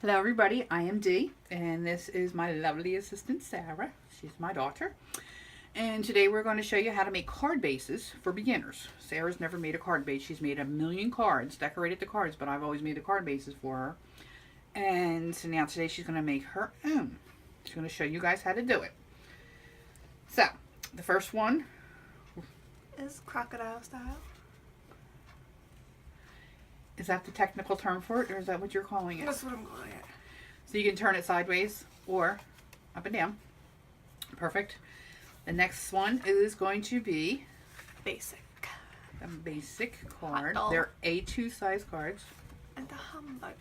Hello everybody, I am Dee, and this is my lovely assistant Sarah. She's my daughter. And today we're going to show you how to make card bases for beginners. Sarah's never made a card base. She's made a million cards, decorated the cards, but I've always made the card bases for her. And so now today she's going to make her own. She's going to show you guys how to do it. So, the first one is crocodile style. Is that the technical term for it, or is that what you're calling it? That's what I'm calling it. So you can turn it sideways or up and down. Perfect. The next one is going to be Basic. the basic card. Hot They're A2 size cards. And the hamburger.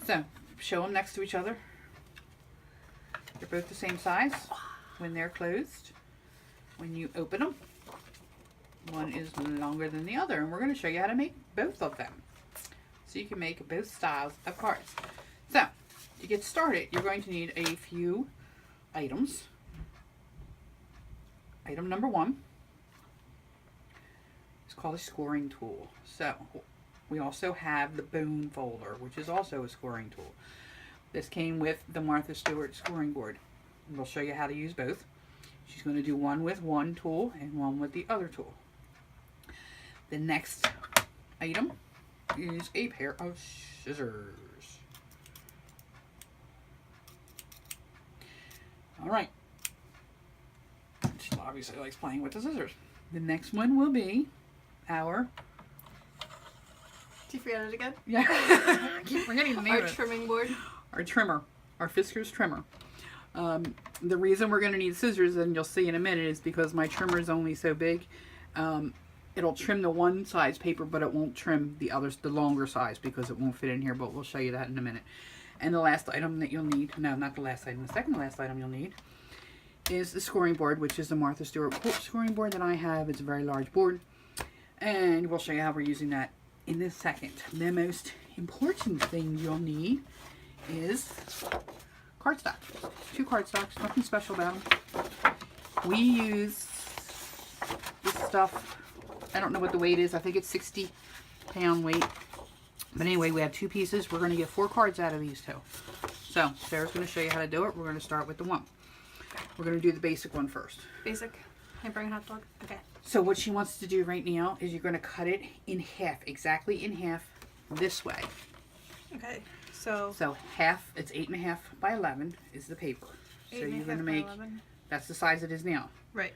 So show them next to each other. They're both the same size when they're closed. When you open them, one is longer than the other, and we're going to show you how to make both of them. So you can make both styles of cards. So, to get started, you're going to need a few items. Item number one is called a scoring tool. So, we also have the bone folder, which is also a scoring tool. This came with the Martha Stewart scoring board. And we'll show you how to use both. She's going to do one with one tool and one with the other tool. The next item is a pair of scissors. Alright. She obviously likes playing with the scissors. The next one will be our... Did you forget it again? Yeah. I keep forgetting the name Our of it. trimming board. Our trimmer. Our Fiskars trimmer. The reason we're going to need scissors, and you'll see in a minute, is because my trimmer is only so big. It'll trim the one size paper, but it won't trim the others, the longer size, because it won't fit in here, but we'll show you that in a minute. And the last item that you'll need, no, not the last item, the second to last item you'll need is the scoring board, which is the Martha Stewart scoring board that I have. It's a very large board, and we'll show you how we're using that in a second. The most important thing you'll need is cardstock. 2 cardstocks, nothing special about them. We use this stuff, I don't know what the weight is, I think it's 60-pound weight. But anyway, we have 2 pieces. We're going to get 4 cards out of these 2. So, Sarah's going to show you how to do it. We're going to start with the one. We're going to do the basic one first. Basic. Hamburger hot dog. Okay. So what she wants to do right now is you're going to cut it in half, exactly in half, this way. Okay. So half, it's 8.5 by 11 is the paper. So you're going to make, that's the size it is now. Right.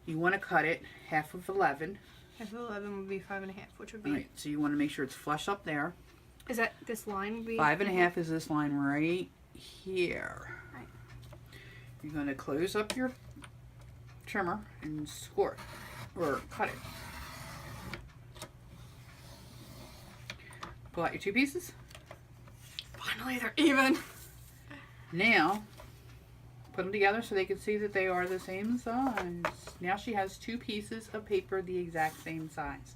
You want to cut it half of 11. Half of 11 would be 5.5, which would be... Alright, so you want to make sure it's flush up there. Is that this line would be... 5.5 is this line right here. Right. You're going to close up your trimmer and score it, or cut it. Pull out your 2 pieces. Finally, they're even. Now, put them together so they can see that they are the same size. Now she has 2 pieces of paper the exact same size.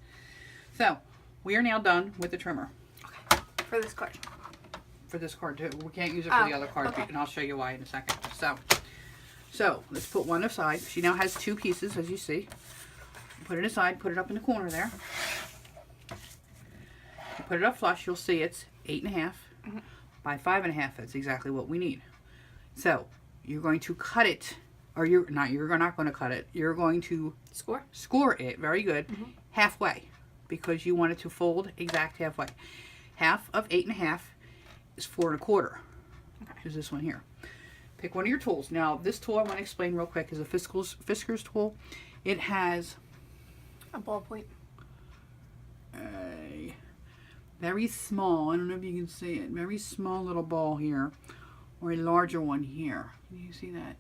So, we are now done with the trimmer. Okay. For this card. For this card too. We can't use it for the other cards, okay. and I'll show you why in a second. So let's put one aside. She now has 2 pieces, as you see. Put it aside, put it up in the corner there. You put it up flush, you'll see it's 8.5 by 5.5. That's exactly what we need. So you're going to cut it, or you're not going to cut it. You're going to score it, very good, halfway, because you want it to fold exact halfway. Half of 8.5 is 4 1/4. Okay. Is this one here. Pick one of your tools. Now, this tool I want to explain real quick is a Fiskars tool. It has a ballpoint. A very small, I don't know if you can see it, very small little ball here, or a larger one here. Can you see that?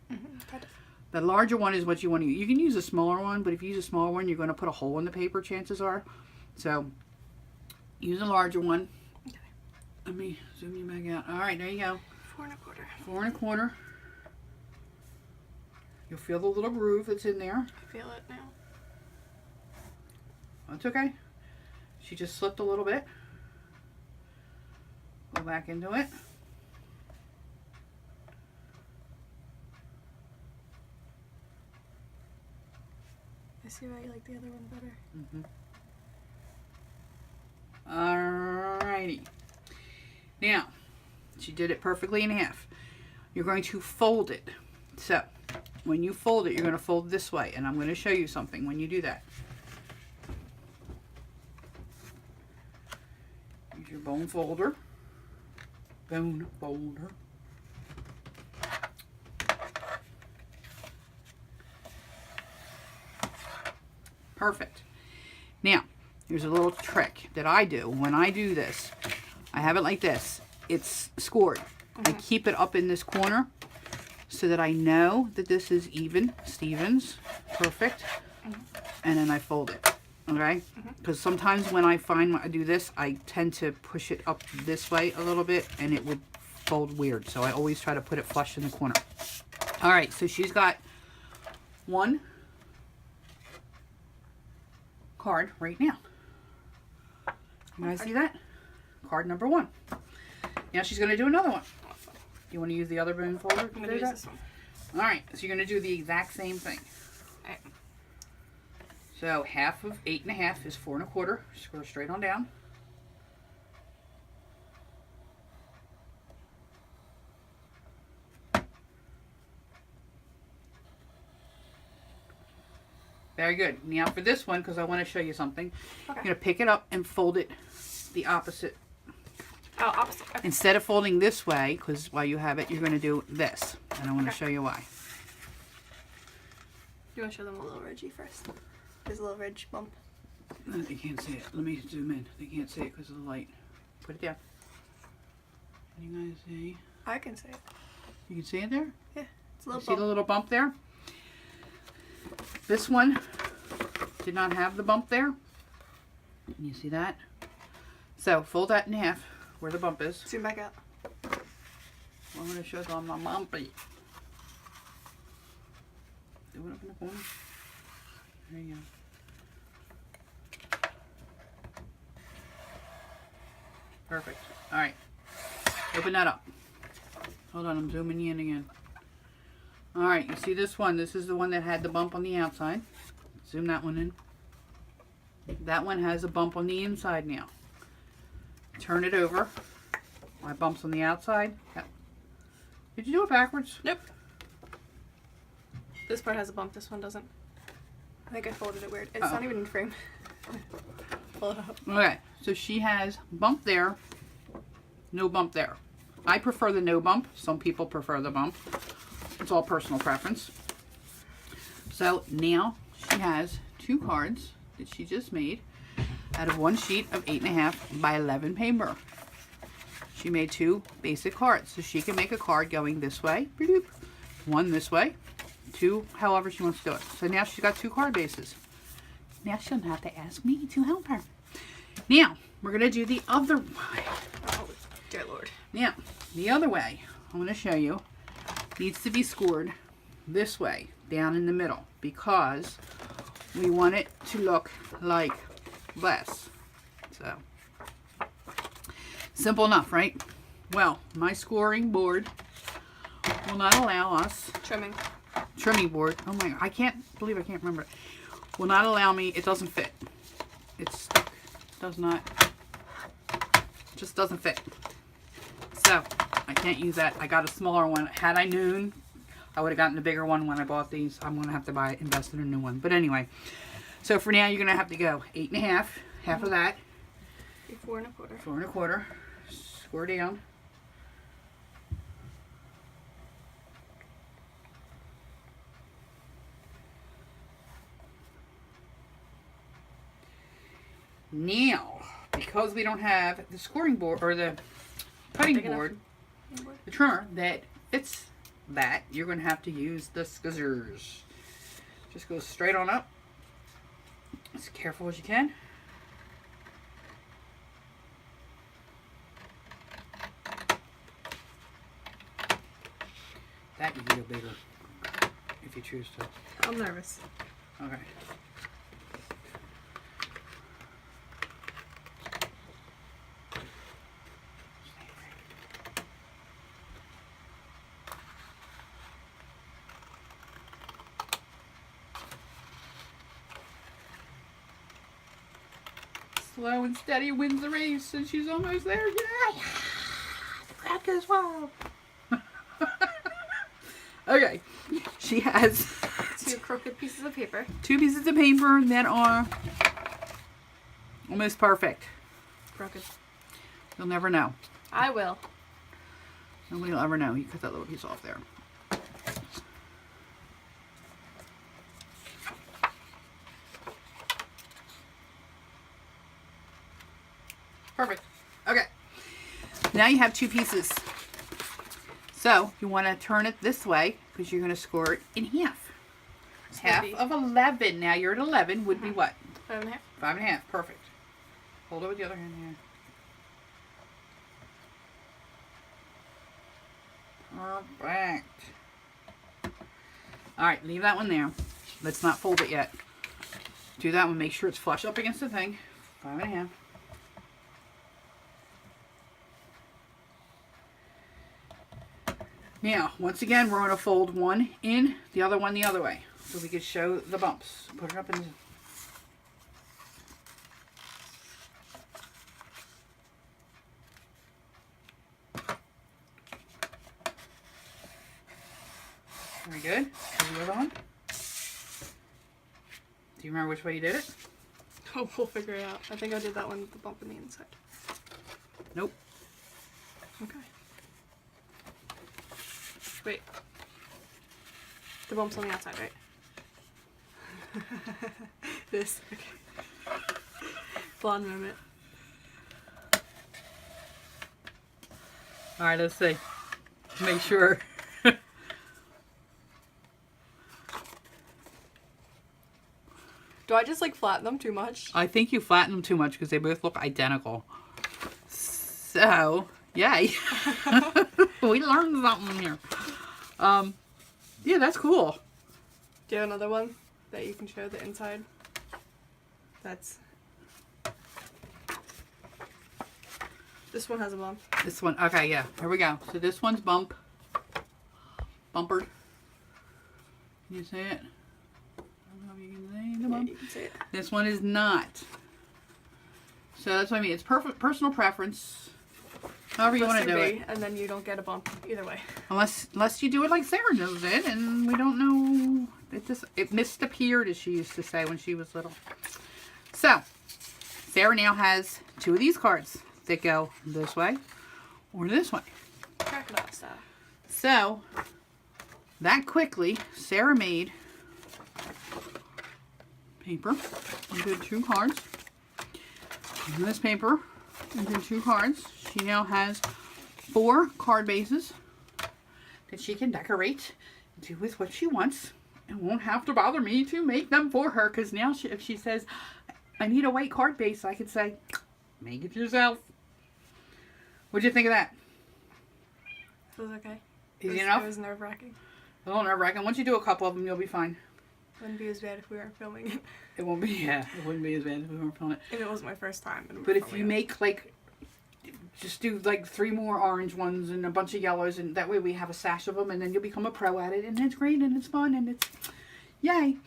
Kind of. The larger one is what you want to use. You can use a smaller one, but if you use a smaller one, you're going to put a hole in the paper, chances are. So, use a larger one. Okay. Let me zoom you back out. All right, there you go. 4 1/4. 4 1/4. You'll feel the little groove that's in there. I feel it now. That's okay. She just slipped a little bit. Go back into it. I see why you like the other one better. Alrighty. Now, she did it perfectly in half. You're going to fold it. So, when you fold it, you're going to fold this way. And I'm going to show you something when you do that. Use your bone folder. Bone folder. Perfect. Now, here's a little trick that I do. When I do this, I have it like this. It's scored. I keep it up in this corner so that I know that this is even, Stevens, perfect. And then I fold it, okay? Because sometimes when I find I do this, I tend to push it up this way a little bit and it would fold weird. So I always try to put it flush in the corner. All right, so she's got one card right now. You guys see that? Card number 1. Now she's going to do another one. You want to use the other bone folder? I'm going to use this one. All right, so you're going to do the exact same thing. All right. So half of 8 1/2 is 4 1/4. Score straight on down. Very good. Now for this one, because I want to show you something, Okay. you're going to pick it up and fold it the opposite. Oh, opposite. Okay. Instead of folding this way, because while you have it, you're going to do this. And I want to show you why. You want to show them a little ridgy first? There's a little ridge bump. No, you can't see it. Let me zoom in. They can't see it because of the light. Put it down. Can you guys see? I can see it. You can see it there? Yeah, it's a little See the bump. little bump there? This one did not have the bump there. You see that? So fold that in half where the bump is. Zoom back out. I'm going to show them my bumpy. Do it up in the corner. There you go. Perfect. All right. Open that up. Hold on, I'm zooming in again. All right, you see this one? This is the one that had the bump on the outside. Zoom that one in. That one has a bump on the inside now. Turn it over. My bump's on the outside. Yep. Did you do it backwards? Nope. This part has a bump, this one doesn't. I think I folded it weird. It's not even in frame. Pull it up. Okay, so she has bump there, no bump there. I prefer the no bump. Some people prefer the bump. It's all personal preference. So now she has 2 cards that she just made out of one sheet of 8 1/2 by 11 paper. She made 2 basic cards, so she can make a card going this way, one this way, 2 however she wants to do it. So now she's got 2 card bases. Now she'll have to ask me to help her. Now we're gonna do the other way. Oh, dear Lord. Now the other way I'm gonna show you needs to be scored this way, down in the middle, because we want it to look like this. So, simple enough, right? Well, my scoring board will not allow us, trimming board, oh my God, I can't believe I can't remember it, will not allow me, it doesn't fit. It's stuck, does not, just doesn't fit. So, I can't use that. I got a smaller one. Had I known, I would have gotten the bigger one when I bought these. I'm going to have to invest in a new one. But anyway, so for now, you're going to have to go 8 1/2, half of that. 4 1/4. 4 1/4. Score down. Now, because we don't have the scoring board or the cutting board, the trimmer that fits that, you're going to have to use the scissors. Just go straight on up. As careful as you can. That you can go bigger if you choose to. I'm nervous. Okay. Slow and steady wins the race, and she's almost there. Yeah. back as well. Okay. She has 2 crooked pieces of paper. 2 pieces of paper that are almost perfect. Crooked. You'll never know. I will. Nobody will ever know. You cut that little piece off there. Perfect. Okay. Now you have 2 pieces. So you want to turn it this way because you're going to score it in half. Half of 11. Now you're at 11 would be what? 5.5. 5.5. Perfect. Hold it with the other hand here. Perfect. Alright, leave that one there. Let's not fold it yet. Do that one. Make sure it's flush up against the thing. 5.5. Now, once again, we're going to fold one in, the other one the other way. So we can show the bumps. Put it up in the... Very good. And the other one. Do you remember which way you did it? Oh, we'll figure it out. I think I did that one with the bump in the inside. Nope. Okay. Wait. The bump's on the outside, right? This. Okay. Blonde moment. Alright, let's see. Make sure. Do I just like flatten them too much? I think you flatten them too much because they both look identical. So, yay. We learned something here. Yeah, that's cool. Do you have another one that you can show the inside? That's... This one has a bump. This one, okay, yeah. Here we go. So this one's bumpered. Can you see it? I don't know if you can see the bump. Yeah, you can see it. This one is not. So that's what I mean. It's personal preference. However you want to do it. And then you don't get a bump either way. Unless you do it like Sarah does it, and we don't know. It misappeared, as she used to say when she was little. So, Sarah now has 2 of these cards that go this way or this way. Crocodile style. So, that quickly, Sarah made paper into 2 cards. And this paper into 2 cards. She now has 4 card bases that she can decorate and do with what she wants. And won't have to bother me to make them for her. Because now if she says, I need a white card base, I could say, make it yourself. What'd you think of that? Feels okay. Easy enough? It was nerve-wracking. A little nerve-wracking. Once you do a couple of them, you'll be fine. Wouldn't be as bad if we weren't filming it. It won't be, yeah. It wouldn't be as bad if we weren't filming it. And it was my first time. But if you make, like, just do, like, 3 more orange ones and a bunch of yellows, and that way we have a sash of them, and then you'll become a pro at it, and it's great, and it's fun, and it's... Yay!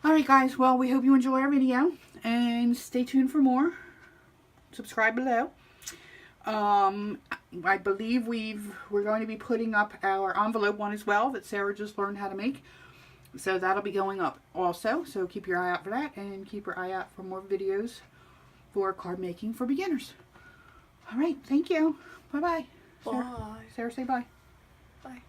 Alright, guys. Well, we hope you enjoy our video, and stay tuned for more. Subscribe below. I believe we're going to be putting up our envelope one as well that Sarah just learned how to make. So that'll be going up also. So keep your eye out for that, and keep your eye out for more videos for card making for beginners. All right, thank you. Bye-bye. Bye. Sarah, say bye. Bye.